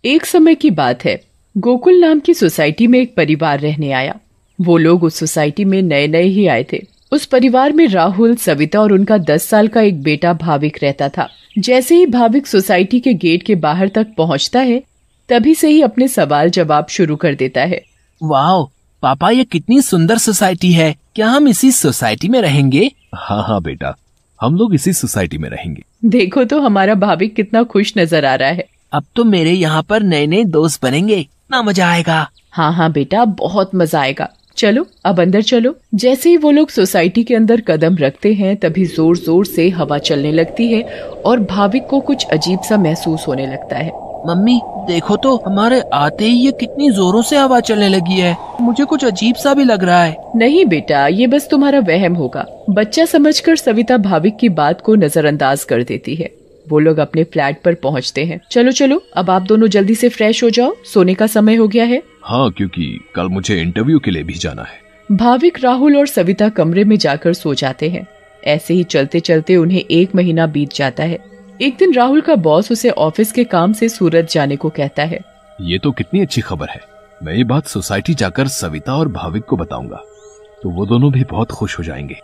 एक समय की बात है, गोकुल नाम की सोसाइटी में एक परिवार रहने आया। वो लोग उस सोसाइटी में नए नए ही आए थे। उस परिवार में राहुल, सविता और उनका 10 साल का एक बेटा भाविक रहता था। जैसे ही भाविक सोसाइटी के गेट के बाहर तक पहुंचता है, तभी से ही अपने सवाल जवाब शुरू कर देता है। वाह पापा, ये कितनी सुंदर सोसाइटी है। क्या हम इसी सोसाइटी में रहेंगे? हाँ बेटा, हम लोग इसी सोसाइटी में रहेंगे। देखो तो हमारा भाविक कितना खुश नजर आ रहा है। अब तो मेरे यहाँ पर नए नए दोस्त बनेंगे, ना मजा आएगा। हाँ बेटा, बहुत मजा आएगा। चलो अब अंदर चलो। जैसे ही वो लोग सोसाइटी के अंदर कदम रखते हैं, तभी जोर जोर से हवा चलने लगती है और भाविक को कुछ अजीब सा महसूस होने लगता है। मम्मी देखो तो, हमारे आते ही ये कितनी जोरों से हवा चलने लगी है। मुझे कुछ अजीब सा भी लग रहा है। नहीं बेटा, ये बस तुम्हारा वहम होगा। बच्चा समझकर सविता भाविक की बात को नजरअंदाज कर देती है। वो लोग अपने फ्लैट पर पहुंचते हैं। चलो चलो, अब आप दोनों जल्दी से फ्रेश हो जाओ, सोने का समय हो गया है। हाँ, क्योंकि कल मुझे इंटरव्यू के लिए भी जाना है। भाविक, राहुल और सविता कमरे में जाकर सो जाते हैं। ऐसे ही चलते चलते उन्हें 1 महीना बीत जाता है। एक दिन राहुल का बॉस उसे ऑफिस के काम से सूरत जाने को कहता है। ये तो कितनी अच्छी खबर है। मैं ये बात सोसाइटी जाकर सविता और भाविक को बताऊंगा, तो वो दोनों भी बहुत खुश हो जाएंगे।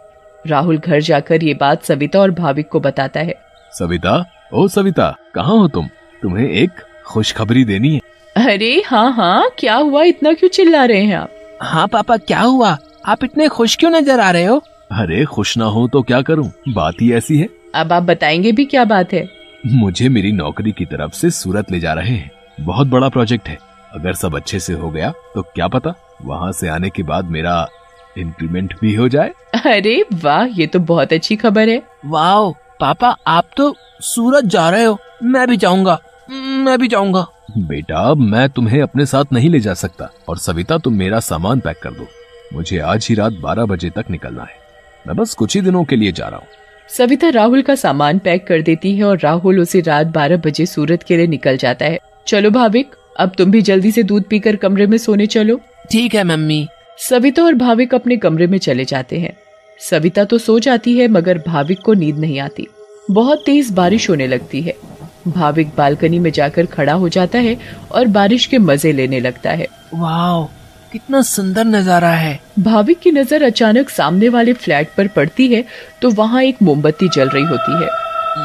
राहुल घर जाकर ये बात सविता और भाविक को बताता है। सविता, ओ सविता, कहाँ हो तुम? तुम्हें एक खुशखबरी देनी है। अरे हाँ, क्या हुआ? इतना क्यों चिल्ला रहे हैं आप? हाँ पापा, क्या हुआ? आप इतने खुश क्यों नजर आ रहे हो? अरे खुश ना हो तो क्या करूं, बात ही ऐसी है। अब आप बताएंगे भी, क्या बात है? मुझे मेरी नौकरी की तरफ से सूरत ले जा रहे हैं। बहुत बड़ा प्रोजेक्ट है। अगर सब अच्छे से हो गया तो क्या पता वहाँ से आने के बाद मेरा इंक्रीमेंट भी हो जाए। अरे वाह, ये तो बहुत अच्छी खबर है। वाह पापा, आप तो सूरत जा रहे हो। मैं भी जाऊंगा। बेटा, मैं तुम्हें अपने साथ नहीं ले जा सकता। और सविता, तुम मेरा सामान पैक कर दो। मुझे आज ही रात 12 बजे तक निकलना है। मैं बस कुछ ही दिनों के लिए जा रहा हूँ। सविता राहुल का सामान पैक कर देती है और राहुल उसे रात 12 बजे सूरत के लिए निकल जाता है। चलो भाविक, अब तुम भी जल्दी से दूध पीकर कमरे में सोने चलो। ठीक है मम्मी। सविता और भाविक अपने कमरे में चले जाते हैं। सविता तो सो जाती है, मगर भाविक को नींद नहीं आती। बहुत तेज बारिश होने लगती है। भाविक बालकनी में जाकर खड़ा हो जाता है और बारिश के मजे लेने लगता है। वाह, कितना सुंदर नजारा है। भाविक की नजर अचानक सामने वाले फ्लैट पर पड़ती है, तो वहाँ एक मोमबत्ती जल रही होती है।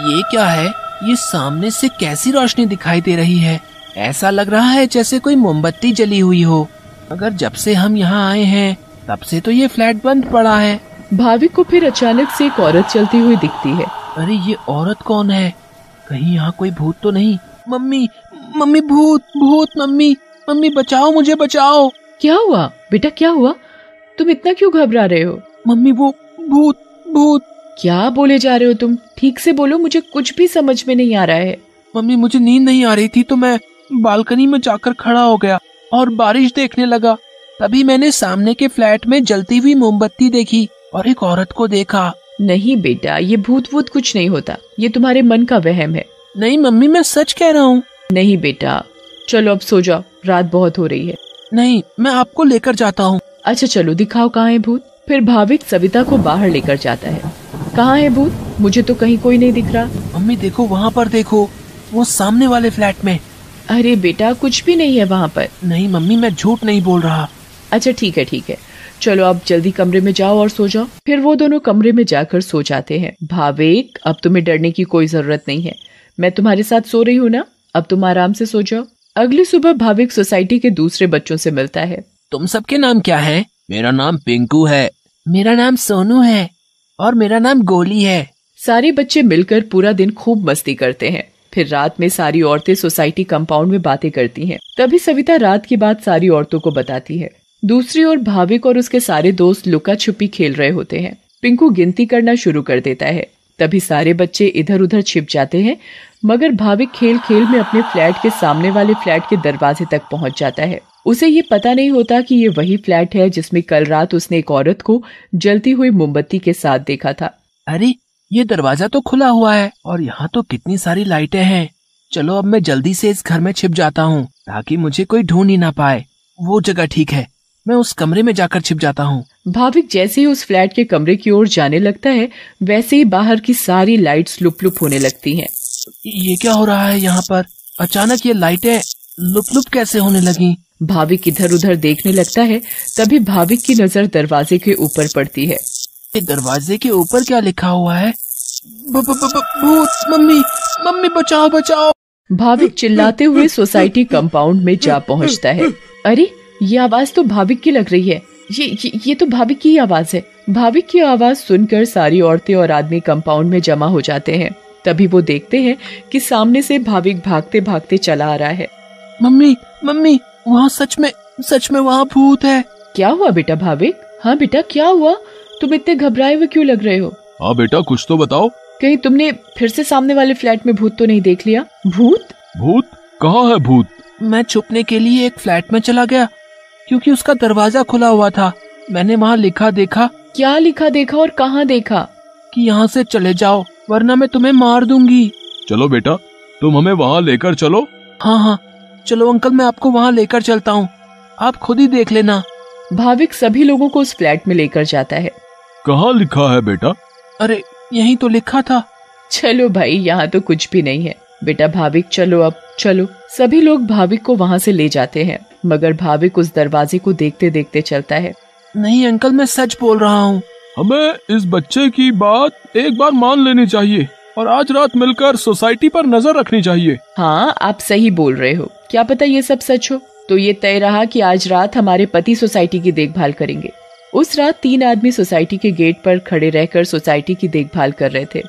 ये क्या है? ये सामने से कैसी रोशनी दिखाई दे रही है? ऐसा लग रहा है जैसे कोई मोमबत्ती जली हुई हो। मगर जब से हम यहाँ आए हैं, तब से तो ये फ्लैट बंद पड़ा है। भाविक को फिर अचानक से एक औरत चलती हुई दिखती है। अरे ये औरत कौन है? कहीं यहाँ कोई भूत तो नहीं? मम्मी भूत मम्मी बचाओ, मुझे बचाओ। क्या हुआ बेटा, क्या हुआ? तुम इतना क्यों घबरा रहे हो? मम्मी वो भूत। क्या बोले जा रहे हो तुम? ठीक से बोलो, मुझे कुछ भी समझ में नहीं आ रहा है। मम्मी, मुझे नींद नहीं आ रही थी तो मैं बालकनी में जाकर खड़ा हो गया और बारिश देखने लगा। तभी मैंने सामने के फ्लैट में जलती हुई मोमबत्ती देखी और एक औरत को देखा। नहीं बेटा, ये भूत कुछ नहीं होता। ये तुम्हारे मन का वहम है। नहीं मम्मी, मैं सच कह रहा हूँ। नहीं बेटा, चलो अब सो जाओ, रात बहुत हो रही है। नहीं, मैं आपको लेकर जाता हूँ। अच्छा चलो, दिखाओ कहाँ है भूत। फिर भाविक सविता को बाहर लेकर जाता है। कहाँ है भूत? मुझे तो कहीं कोई नहीं दिख रहा। मम्मी देखो, वहाँ पर देखो, वो सामने वाले फ्लैट में। अरे बेटा, कुछ भी नहीं है वहाँ पर। नहीं मम्मी, मैं झूठ नहीं बोल रहा। अच्छा ठीक है, चलो अब जल्दी कमरे में जाओ और सो जाओ। फिर वो दोनों कमरे में जाकर सो जाते हैं। भाविक, अब तुम्हें डरने की कोई जरूरत नहीं है। मैं तुम्हारे साथ सो रही हूँ ना, अब तुम आराम से सो जाओ। अगली सुबह भाविक सोसाइटी के दूसरे बच्चों से मिलता है। तुम सबके नाम क्या है? मेरा नाम पिंकू है। मेरा नाम सोनू है। और मेरा नाम गोली है। सारे बच्चे मिलकर पूरा दिन खूब मस्ती करते हैं। फिर रात में सारी औरतें सोसाइटी कंपाउंड में बातें करती हैं। तभी सविता रात की बात सारी औरतों को बताती है। दूसरी ओर भाविक और उसके सारे दोस्त लुका छुपी खेल रहे होते हैं। पिंकू गिनती करना शुरू कर देता है। तभी सारे बच्चे इधर उधर छिप जाते हैं, मगर भाविक खेल खेल में अपने फ्लैट के सामने वाले फ्लैट के दरवाजे तक पहुंच जाता है। उसे ये पता नहीं होता कि ये वही फ्लैट है जिसमें कल रात उसने एक औरत को जलती हुई मोमबत्ती के साथ देखा था। अरे ये दरवाजा तो खुला हुआ है और यहाँ तो कितनी सारी लाइटें हैं। चलो अब मैं जल्दी से इस घर में छिप जाता हूँ ताकि मुझे कोई ढूंढ ही ना पाए। वो जगह ठीक है, मैं उस कमरे में जाकर छिप जाता हूँ। भाविक जैसे ही उस फ्लैट के कमरे की ओर जाने लगता है, वैसे ही बाहर की सारी लाइट्स लुप लुप होने लगती हैं। ये क्या हो रहा है यहाँ पर? अचानक ये लाइटें लुप लुप कैसे होने लगी? भाविक इधर उधर देखने लगता है। तभी भाविक की नजर दरवाजे के ऊपर पड़ती है। दरवाजे के ऊपर क्या लिखा हुआ है? भूत! मम्मी, मम्मी बचाओ बचाओ! भाविक चिल्लाते हुए सोसाइटी कंपाउंड में जा पहुंचता है। अरे, ये आवाज तो भाविक की लग रही है। ये तो भाविक की ही आवाज है। भाविक की आवाज सुनकर सारी औरतें और आदमी कंपाउंड में जमा हो जाते हैं। तभी वो देखते हैं कि सामने से भाविक भागते भागते चला आ रहा है। मम्मी, मम्मी, वहाँ सच में वहाँ भूत है। क्या हुआ बेटा भाविक? हाँ बेटा, क्या हुआ? तुम इतने घबराए हुए क्यों लग रहे हो? हाँ बेटा, कुछ तो बताओ। कहीं तुमने फिर से सामने वाले फ्लैट में भूत तो नहीं देख लिया? भूत? भूत? कहाँ है भूत? मैं छुपने के लिए एक फ्लैट में चला गया क्योंकि उसका दरवाजा खुला हुआ था। मैंने वहाँ लिखा देखा। क्या लिखा देखा और कहाँ देखा? कि यहाँ से चले जाओ वरना मैं तुम्हें मार दूंगी। चलो बेटा, तुम हमें वहाँ लेकर चलो। हाँ, चलो अंकल, मैं आपको वहाँ लेकर चलता हूँ, आप खुद ही देख लेना। भाविक सभी लोगों को उस फ्लैट में लेकर जाता है। कहाँ लिखा है बेटा? अरे, यहीं तो लिखा था। चलो भाई, यहाँ तो कुछ भी नहीं है। बेटा भाविक, चलो अब चलो। सभी लोग भाविक को वहाँ से ले जाते हैं, मगर भाविक उस दरवाजे को देखते देखते चलता है। नहीं अंकल, मैं सच बोल रहा हूँ। हमें इस बच्चे की बात एक बार मान लेनी चाहिए और आज रात मिलकर सोसाइटी पर नजर रखनी चाहिए। हाँ, आप सही बोल रहे हो। क्या पता ये सब सच हो। तो ये तय रहा कि आज रात हमारे पति सोसाइटी की देखभाल करेंगे। उस रात 3 आदमी सोसाइटी के गेट पर खड़े रहकर सोसाइटी की देखभाल कर रहे थे।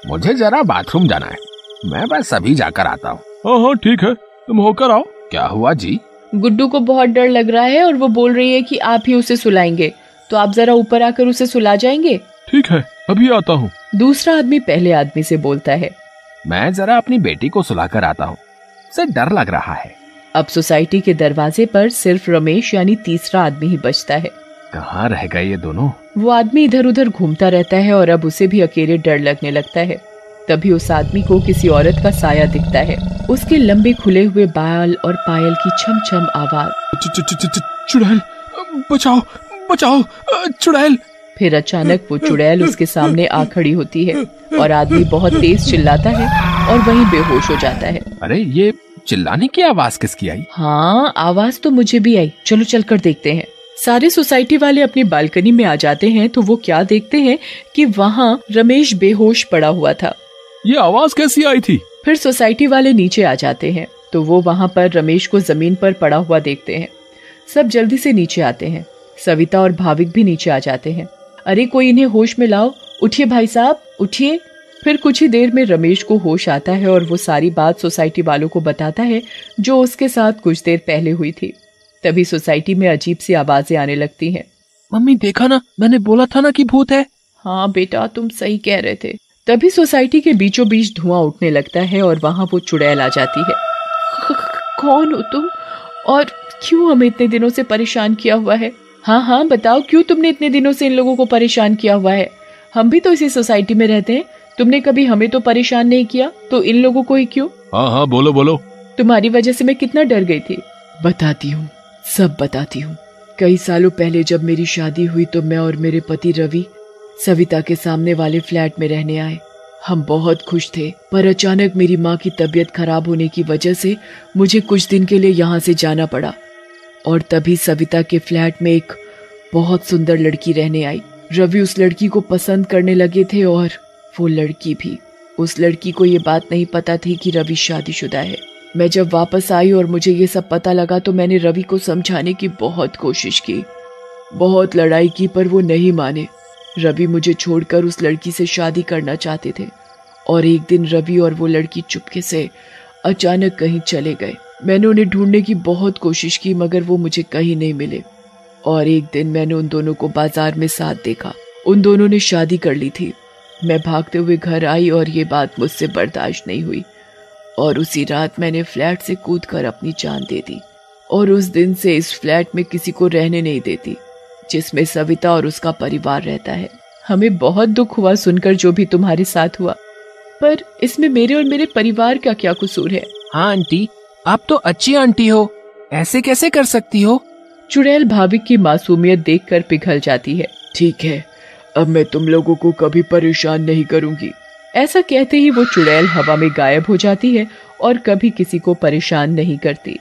मुझे जरा बाथरूम जाना है, मैं बस अभी जाकर आता हूँ। हाँ ठीक है, तुम होकर आओ। क्या हुआ जी? गुड्डू को बहुत डर लग रहा है और वो बोल रही है कि आप ही उसे सुलाएंगे, तो आप जरा ऊपर आकर उसे सुला जाएंगे? ठीक है, अभी आता हूँ। दूसरा आदमी पहले आदमी से बोलता है। मैं जरा अपनी बेटी को सुलाकर आता हूँ, उसे डर लग रहा है। अब सोसाइटी के दरवाजे पर सिर्फ रमेश यानी तीसरा आदमी ही बचता है। कहाँ रह गए ये दोनों? वो आदमी इधर उधर घूमता रहता है और अब उसे भी अकेले डर लगने लगता है। तभी उस आदमी को किसी औरत का साया दिखता है। उसके लंबे खुले हुए बाल और पायल की छम छम आवाज। चुड़ैल, बचाओ बचाओ, चुड़ैल। फिर अचानक वो चुड़ैल उसके सामने आ खड़ी होती है और आदमी बहुत तेज चिल्लाता है और वहीं बेहोश हो जाता है। अरे, ये चिल्लाने की आवाज किसकी आई? हाँ, आवाज तो मुझे भी आई। चलो चलकर देखते हैं। सारे सोसाइटी वाले अपनी बालकनी में आ जाते हैं तो वो क्या देखते हैं कि वहाँ रमेश बेहोश पड़ा हुआ था। ये आवाज कैसी आई थी? फिर सोसाइटी वाले नीचे आ जाते हैं तो वो वहाँ पर रमेश को जमीन पर पड़ा हुआ देखते हैं। सब जल्दी से नीचे आते हैं। सविता और भाविक भी नीचे आ जाते हैं। अरे, कोई इन्हें होश में लाओ। उठिए भाई साहब, उठिए। फिर कुछ ही देर में रमेश को होश आता है और वो सारी बात सोसाइटी वालों को बताता है जो उसके साथ कुछ देर पहले हुई थी। तभी सोसाइटी में अजीब सी आवाजें आने लगती हैं। मम्मी, देखा ना, मैंने बोला था ना कि भूत है। हाँ बेटा, तुम सही कह रहे थे। तभी सोसाइटी के बीचों बीच धुआं उठने लगता है और वहाँ वो चुड़ैल आ जाती है। कौन हो तुम और क्यों हमें इतने दिनों से परेशान किया हुआ है? हाँ, बताओ, क्यों तुमने इतने दिनों से इन लोगों को परेशान किया हुआ है? हम भी तो इसी सोसाइटी में रहते हैं। तुमने कभी हमें तो परेशान नहीं किया, तो इन लोगों को ही क्यों? हाँ, बोलो बोलो। तुम्हारी वजह से मैं कितना डर गई थी। बताती हूँ, सब बताती हूँ। कई सालों पहले जब मेरी शादी हुई तो मैं और मेरे पति रवि सविता के सामने वाले फ्लैट में रहने आए। हम बहुत खुश थे, पर अचानक मेरी माँ की तबीयत खराब होने की वजह से मुझे कुछ दिन के लिए यहाँ से जाना पड़ा और तभी सविता के फ्लैट में एक बहुत सुंदर लड़की रहने आई। रवि उस लड़की को पसंद करने लगे थे और वो लड़की भी। उस लड़की को ये बात नहीं पता थी कि रवि शादीशुदा है। मैं जब वापस आई और मुझे ये सब पता लगा तो मैंने रवि को समझाने की बहुत कोशिश की, बहुत लड़ाई की, पर वो नहीं माने। रवि मुझे छोड़कर उस लड़की से शादी करना चाहते थे और एक दिन रवि और वो लड़की चुपके से अचानक कहीं चले गए। मैंने उन्हें ढूंढने की बहुत कोशिश की मगर वो मुझे कहीं नहीं मिले और एक दिन मैंने उन दोनों को बाजार में साथ देखा। उन दोनों ने शादी कर ली थी। मैं भागते हुए घर आई और ये बात मुझसे बर्दाश्त नहीं हुई और उसी रात मैंने फ्लैट से कूदकर अपनी जान दे दी और उस दिन से इस फ्लैट में किसी को रहने नहीं देती जिसमें सविता और उसका परिवार रहता है। हमें बहुत दुख हुआ सुनकर जो भी तुम्हारे साथ हुआ, पर इसमें मेरे और मेरे परिवार का क्या कसूर है? हाँ आंटी, आप तो अच्छी आंटी हो, ऐसे कैसे कर सकती हो? चुड़ैल भाविक की मासूमियत देखकर पिघल जाती है। ठीक है, अब मैं तुम लोगों को कभी परेशान नहीं करूंगी। ऐसा कहते ही वो चुड़ैल हवा में गायब हो जाती है और कभी किसी को परेशान नहीं करती।